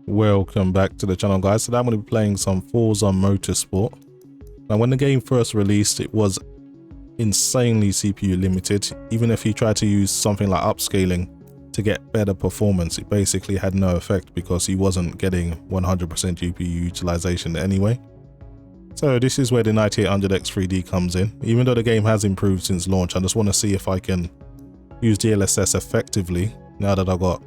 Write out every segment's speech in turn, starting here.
Welcome back to the channel, guys. Today I'm going to be playing some Forza Motorsport. Now, when the game first released, it was insanely CPU limited. Even if you try to use something like upscaling to get better performance, it basically had no effect because he wasn't getting 100% GPU utilization anyway. So this is where the 9800X 3D comes in. Even though the game has improved since launch, I just want to see if I can use DLSS effectively now that I've got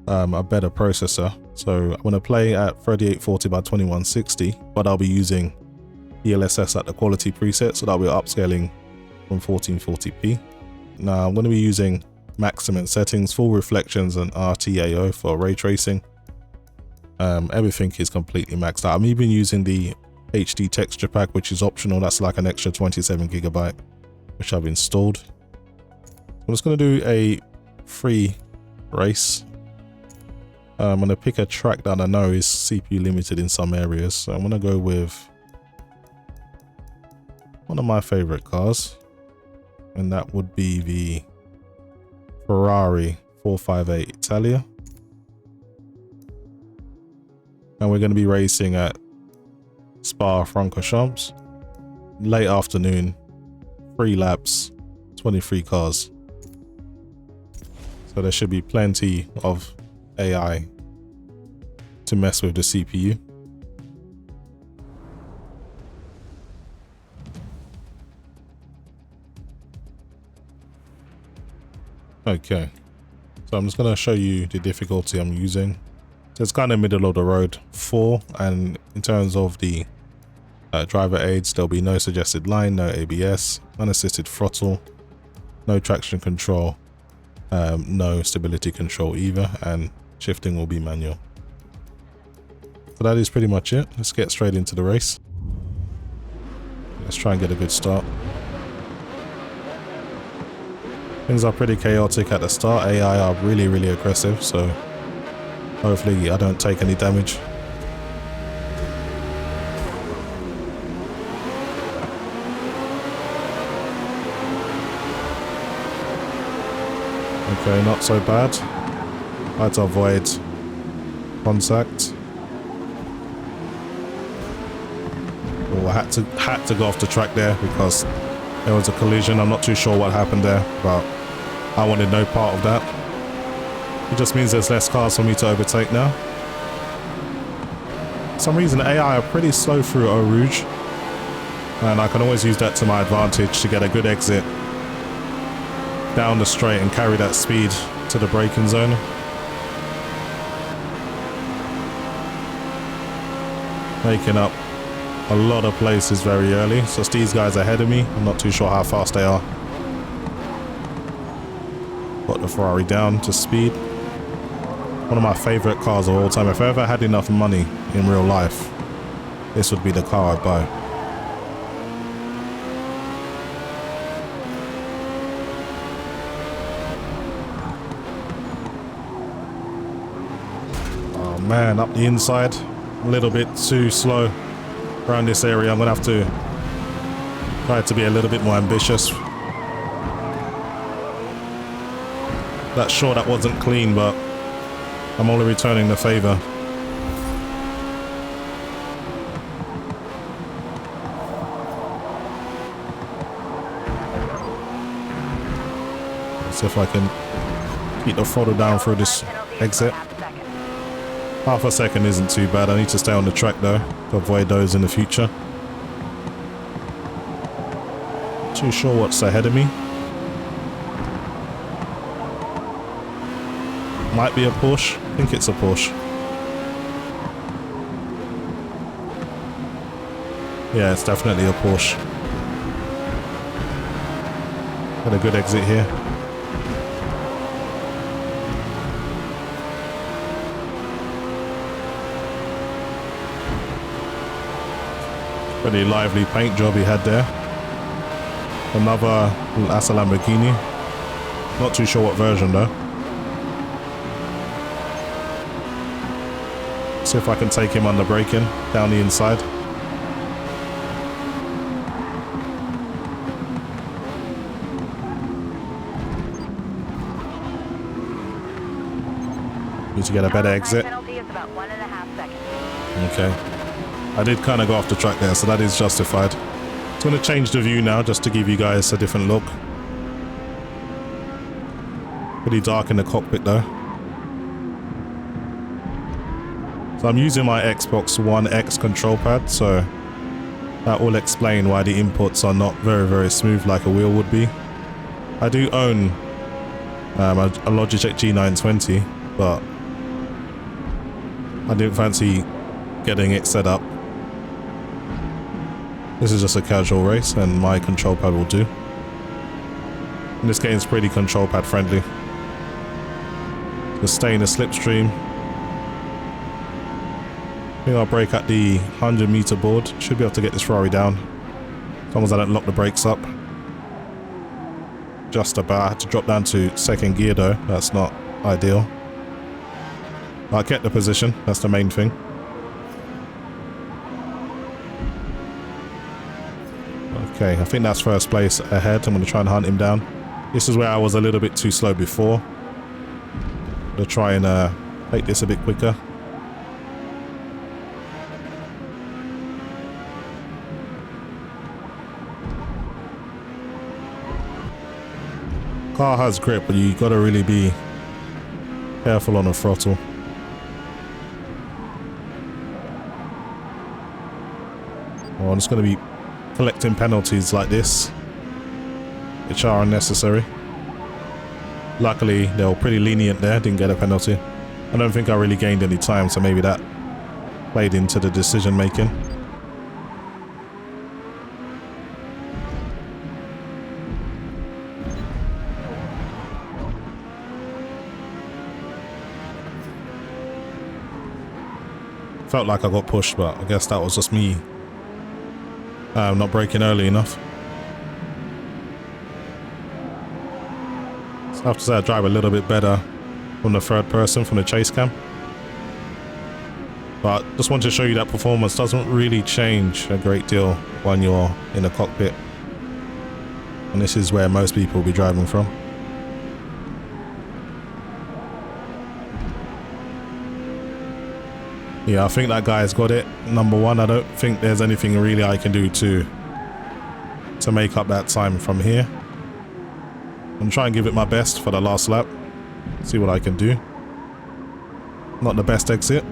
a better processor. So I'm going to play at 3840 by 2160, but I'll be using DLSS at the quality preset, so that we're upscaling from 1440p. Now I'm going to be using maximum settings, full reflections, and RTAO for ray tracing. Everything is completely maxed out. I'm even using the HD texture pack, which is optional. That's like an extra 27GB, which I've installed. I'm just going to do a free race. I'm going to pick a track that I know is CPU limited in some areas. So I'm going to go with one of my favorite cars, and that would be the Ferrari 458 Italia. And we're going to be racing at Spa-Francorchamps, late afternoon, 3 laps, 23 cars. So there should be plenty of AI to mess with the CPU. Okay, so I'm just going to show you the difficulty I'm using. So it's kind of middle of the road 4, and in terms of the driver aids, there'll be no suggested line, no ABS, unassisted throttle, no traction control, no stability control either, and shifting will be manual. So that is pretty much it. Let's get straight into the race. Let's try and get a good start. Things are pretty chaotic at the start. AI are really aggressive, so hopefully I don't take any damage. Okay, not so bad. I had to avoid contact. Oh, I had to go off the track there because there was a collision. I'm not too sure what happened there, but I wanted no part of that. It just means there's less cars for me to overtake now. For some reason, AI are pretty slow through Eau Rouge, and I can always use that to my advantage to get a good exit down the straight and carry that speed to the braking zone. Making up a lot of places very early. So it's these guys ahead of me. I'm not too sure how fast they are. Got the Ferrari down to speed. One of my favorite cars of all time. If I ever had enough money in real life, this would be the car I'd buy. Oh man, up the inside. A little bit too slow around this area. I'm gonna have to try to be a little bit more ambitious. That sure that wasn't clean, but I'm only returning the favor. Let's see if I can keep the throttle down through this exit. Half a second isn't too bad. I need to stay on the track though to avoid those in the future. Too sure what's ahead of me. Might be a Porsche. I think it's a Porsche. Yeah, it's definitely a Porsche. Got a good exit here. Pretty lively paint job he had there. Another, that's a Lamborghini. Not too sure what version though. See if I can take him under braking down the inside. Need to get a better exit. Okay. I did kind of go off the track there, so that is justified. I'm going to change the view now just to give you guys a different look. Pretty dark in the cockpit though. So I'm using my Xbox One X control pad, so that will explain why the inputs are not very smooth like a wheel would be. I do own a Logitech G920, but I didn't fancy getting it set up. This is just a casual race and my control pad will do. And this game is pretty control pad friendly. Just stay in the slipstream. I think I'll brake at the 100-meter board. Should be able to get this Ferrari down. As long as I don't lock the brakes up. Just about. I had to drop down to second gear though. That's not ideal. I'll get the position. That's the main thing. Okay, I think that's first place ahead. I'm going to try and hunt him down. This is where I was a little bit too slow before. I'm going to try and make this a bit quicker. Car has grip, but you got to really be careful on the throttle. Oh, I'm just going to be collecting penalties like this, which are unnecessary. Luckily, they were pretty lenient there, didn't get a penalty. I don't think I really gained any time, so maybe that played into the decision making. Felt like I got pushed, but I guess that was just me not braking early enough. So I have to say I drive a little bit better from the third person, from the chase cam. But just want to show you that performance doesn't really change a great deal when you're in the cockpit. And this is where most people will be driving from. Yeah, I think that guy's got it. Number one, I don't think there's anything really I can do to make up that time from here. I'm trying to give it my best for the last lap. See what I can do. Not the best exit.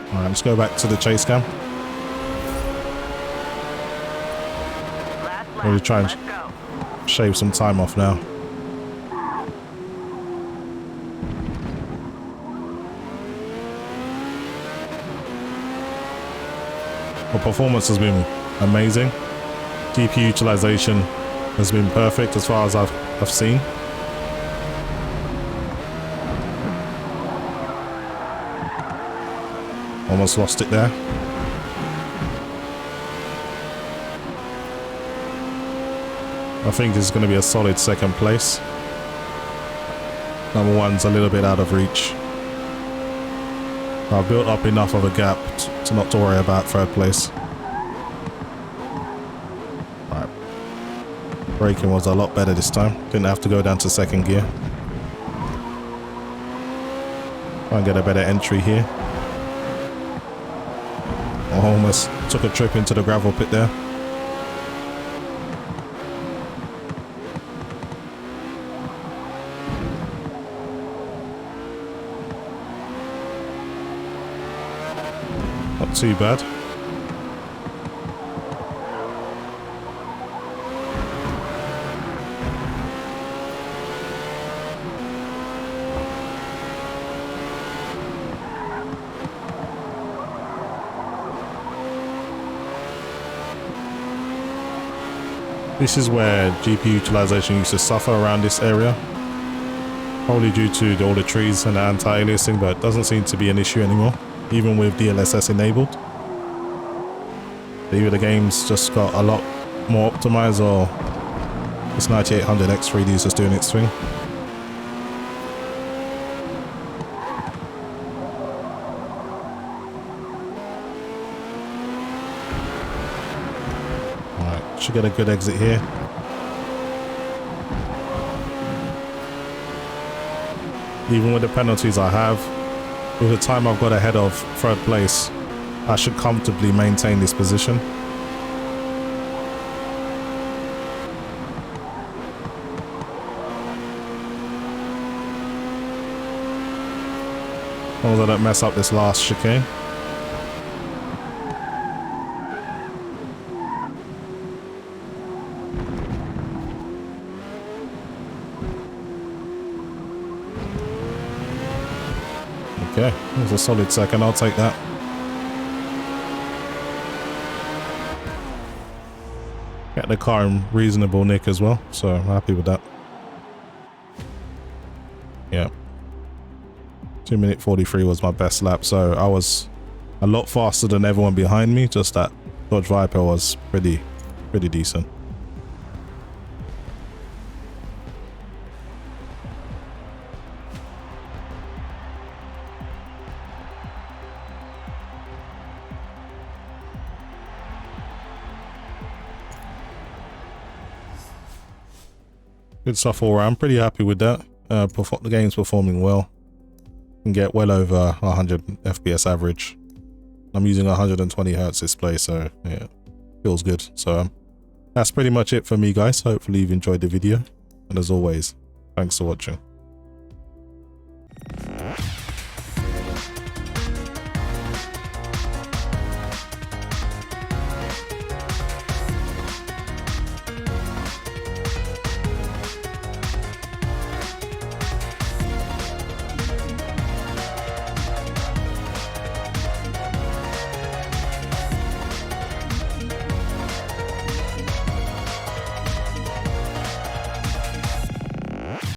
Alright, let's go back to the chase cam. Maybe try and shave some time off now. The performance has been amazing. GPU utilization has been perfect as far as I've seen. Almost lost it there. I think this is going to be a solid second place. Number one's a little bit out of reach. I've built up enough of a gap to not to worry about third place. Right. Braking was a lot better this time. Didn't have to go down to second gear. Try and get a better entry here. I almost took a trip into the gravel pit there. Not too bad. This is where GPU utilization used to suffer around this area. Probably due to all the trees and the anti-aliasing, but it doesn't seem to be an issue anymore, even with DLSS enabled. Either the game's just got a lot more optimized, or this 9800X3D is just doing its thing. Alright, should get a good exit here. Even with the penalties I have, with the time I've got ahead of third place, I should comfortably maintain this position. As long as I don't mess up this last chicane. Okay, there's a solid second, I'll take that. Get the car in reasonable nick as well, so I'm happy with that. Yeah. 2:43 was my best lap, so I was a lot faster than everyone behind me, just that Dodge Viper was pretty decent. Good stuff all around, pretty happy with that. The game's performing well. Can get well over 100 FPS average. I'm using a 120 Hz display, so yeah, feels good. So that's pretty much it for me, guys. Hopefully you've enjoyed the video, and as always, thanks for watching.